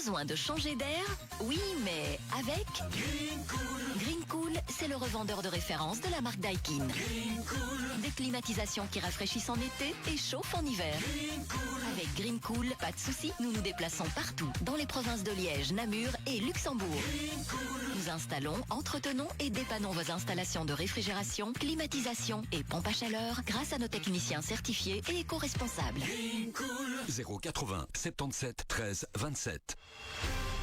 Besoin de changer d'air? Oui, mais avec Green Cool, c'est le revendeur de référence de la marque Daikin. Des climatisations qui rafraîchissent en été et chauffent en hiver. Avec Green Cool, pas de soucis, nous nous déplaçons partout, dans les provinces de Liège, Namur et Luxembourg. Nous installons, entretenons et dépannons vos installations de réfrigération, climatisation et pompe à chaleur grâce à nos techniciens certifiés et éco-responsables. 080 77 13 27.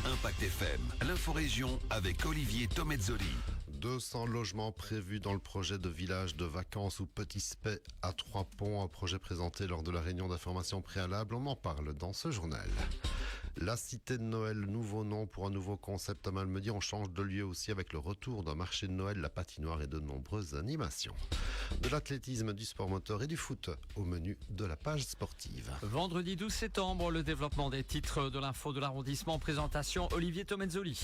Impact FM, l'inforégion avec Olivier Tomezzoli. 200 logements prévus dans le projet de village de vacances ou Petit Spey à Trois-Ponts, un projet présenté lors de la réunion d'information préalable. On en parle dans ce journal. La Cité de Noël, nouveau nom pour un nouveau concept à Malmedy. On change de lieu aussi avec le retour d'un marché de Noël, la patinoire et de nombreuses animations. De l'athlétisme, du sport moteur et du foot au menu de la page sportive. Vendredi 12 septembre, le développement des titres de l'info de l'arrondissement. Présentation Olivier Tomezzoli.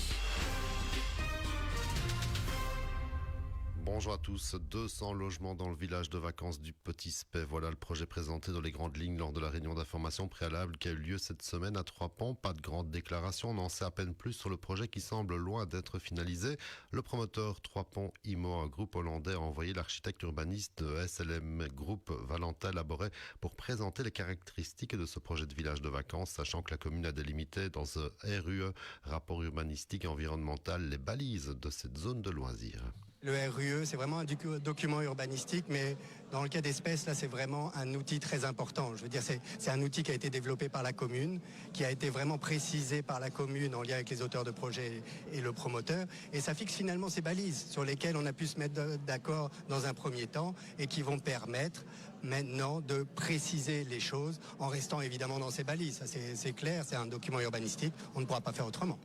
Bonjour à tous, 200 logements dans le village de vacances du Petit Spey. Voilà le projet présenté dans les grandes lignes lors de la réunion d'information préalable qui a eu lieu cette semaine à Trois-Ponts. Pas de grande déclaration, on en sait à peine plus sur le projet qui semble loin d'être finalisé. Le promoteur Trois-Ponts IMO, un groupe hollandais, a envoyé l'architecte urbaniste de SLM Group Valentin Laboret pour présenter les caractéristiques de ce projet de village de vacances, sachant que la commune a délimité dans ce RUE, rapport urbanistique et environnemental, les balises de cette zone de loisirs. Le RUE, c'est vraiment un document urbanistique, mais dans le cas d'espèces, là, c'est vraiment un outil très important. Je veux dire, c'est un outil qui a été développé par la commune, qui a été vraiment précisé par la commune en lien avec les auteurs de projet et le promoteur. Et ça fixe finalement ces balises sur lesquelles on a pu se mettre d'accord dans un premier temps et qui vont permettre maintenant de préciser les choses en restant évidemment dans ces balises. Ça, c'est clair, c'est un document urbanistique, on ne pourra pas faire autrement.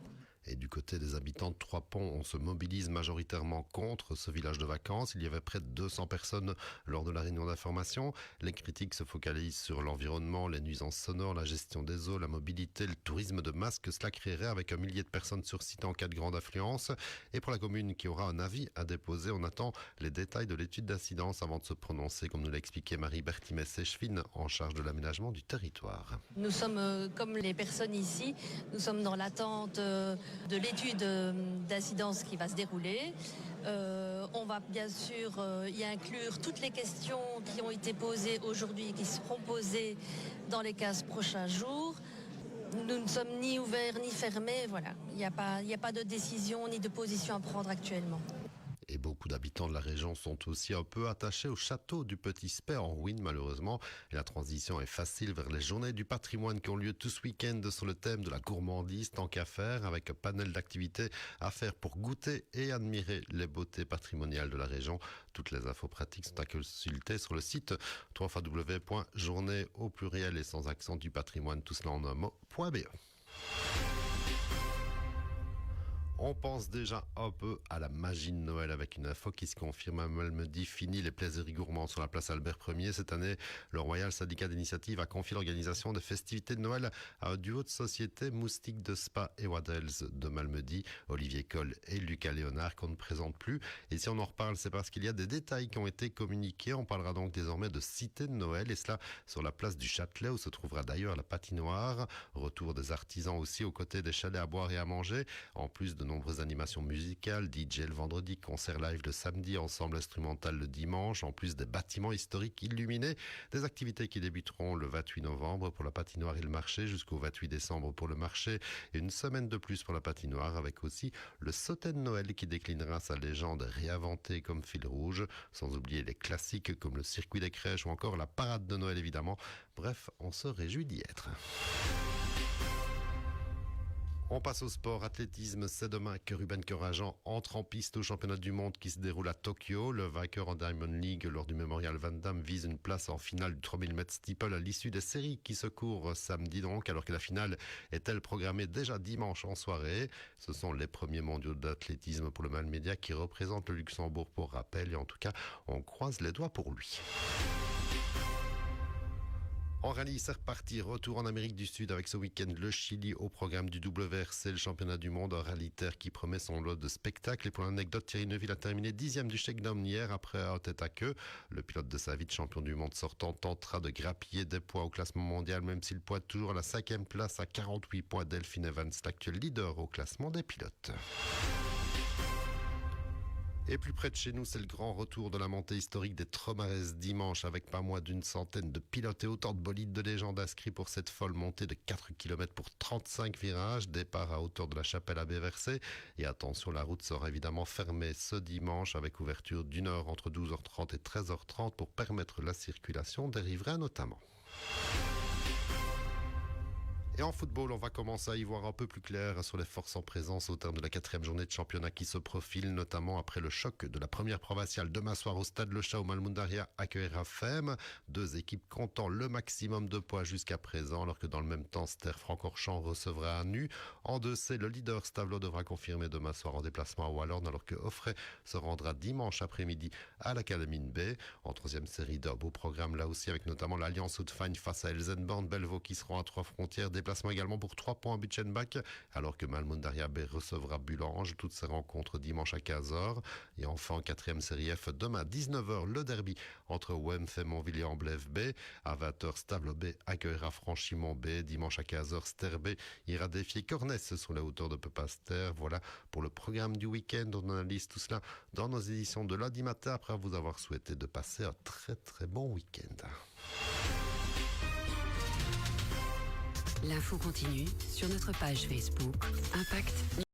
Et du côté des habitants de Trois-Ponts, on se mobilise majoritairement contre ce village de vacances. Il y avait près de 200 personnes lors de la réunion d'information. Les critiques se focalisent sur l'environnement, les nuisances sonores, la gestion des eaux, la mobilité, le tourisme de masse que cela créerait avec 1 millier de personnes sur site en cas de grande affluence. Et pour la commune qui aura un avis à déposer, on attend les détails de l'étude d'incidence avant de se prononcer, comme nous l'a expliqué Marie Berthimès-Séchevin, en charge de l'aménagement du territoire. Nous sommes, comme les personnes ici, nous sommes dans l'attente de l'étude d'incidence qui va se dérouler. On va bien sûr y inclure toutes les questions qui ont été posées aujourd'hui et qui seront posées dans les 15 prochains jours. Nous ne sommes ni ouverts ni fermés. Voilà. Il n'y a pas de décision ni de position à prendre actuellement. Et beaucoup d'habitants de la région sont aussi un peu attachés au château du Petit Spey en ruine malheureusement. Et la transition est facile vers les journées du patrimoine qui ont lieu tout ce week-end sur le thème de la gourmandise, tant qu'à faire, avec un panel d'activités à faire pour goûter et admirer les beautés patrimoniales de la région. Toutes les infos pratiques sont à consulter sur le site www.journée au pluriel et sans accent du patrimoine, tout cela en un mot.be. On pense déjà un peu à la magie de Noël avec une info qui se confirme à Malmedy. Fini les plaisirs gourmands sur la place Albert Ier. Cette année, le Royal Syndicat d'Initiative a confié l'organisation des festivités de Noël à un duo de sociétés, Moustique de Spa et Waddles de Malmedy, Olivier Coll et Lucas Léonard, qu'on ne présente plus. Et si on en reparle, c'est parce qu'il y a des détails qui ont été communiqués. On parlera donc désormais de Cité de Noël, et cela sur la place du Châtelet, où se trouvera d'ailleurs la patinoire. Retour des artisans aussi aux côtés des chalets à boire et à manger, en plus de nombreuses animations musicales, DJ le vendredi, concert live le samedi, ensemble instrumental le dimanche, en plus des bâtiments historiques illuminés, des activités qui débuteront le 28 novembre pour la patinoire et le marché jusqu'au 28 décembre pour le marché, et une semaine de plus pour la patinoire, avec aussi le sauté de Noël qui déclinera sa légende réinventée comme fil rouge, sans oublier les classiques comme le circuit des crèches ou encore la parade de Noël évidemment. Bref, on se réjouit d'y être. On passe au sport. Athlétisme, c'est demain que Ruben Corajan entre en piste au championnat du monde qui se déroule à Tokyo. Le vainqueur en Diamond League lors du Memorial Van Damme vise une place en finale du 3000 mètres steeple à l'issue des séries qui se courent samedi donc, alors que la finale est-elle programmée déjà dimanche en soirée. Ce sont les premiers mondiaux d'athlétisme pour le Malmédia qui représente le Luxembourg pour rappel, et en tout cas, on croise les doigts pour lui. En rallye, c'est reparti. Retour en Amérique du Sud avec ce week-end le Chili au programme du WRC, le championnat du monde en rallye terre qui promet son lot de spectacles. Et pour l'anecdote, Thierry Neuville a terminé 10e du shakedown hier après à tête à queue. Le pilote de sa vie de champion du monde sortant tentera de grappiller des points au classement mondial, même s'il pointe toujours à la 5e place à 48 points. Delphine Evans, l'actuel leader au classement des pilotes. Et plus près de chez nous, c'est le grand retour de la montée historique des Tromares dimanche avec pas moins d'une centaine de pilotes et autant de bolides de légende inscrits pour cette folle montée de 4 km pour 35 virages. Départ à hauteur de la chapelle à Béversé. Et attention, la route sera évidemment fermée ce dimanche avec ouverture d'une heure entre 12h30 et 13h30 pour permettre la circulation des riverains notamment. Et en football, on va commencer à y voir un peu plus clair sur les forces en présence au terme de la 4e journée de championnat qui se profile, notamment après le choc de la première provinciale demain soir au stade Le Chat où Malmundaria accueillera FEM. Deux équipes comptant le maximum de points jusqu'à présent, alors que dans le même temps, Ster Francorchamps recevra à nu. En 2C, le leader Stavelot devra confirmer demain soir en déplacement à Wallorn, alors que Offray se rendra dimanche après-midi à l'Académie B. En 3e série, d'un beau programme là aussi, avec notamment l'Alliance Haute-Fagne face à Elsenborn, Bellevaux qui seront à 3 frontières, déplacement également pour 3 points à Butchenbach, alors que Malmundaria B recevra Bulange. Toutes ces rencontres dimanche à 15h. Et enfin, en 4e série F, demain 19h, le derby entre Wemf et Montvilliers-en-Blève B. À 20h, Stable B accueillera Franchimont B. Dimanche à 15h, Ster B ira défier Cornès sur la hauteur de Pepaster. Voilà pour le programme du week-end. On analyse tout cela dans nos éditions de lundi matin, après vous avoir souhaité de passer un très très bon week-end. L'info continue sur notre page Facebook Impact.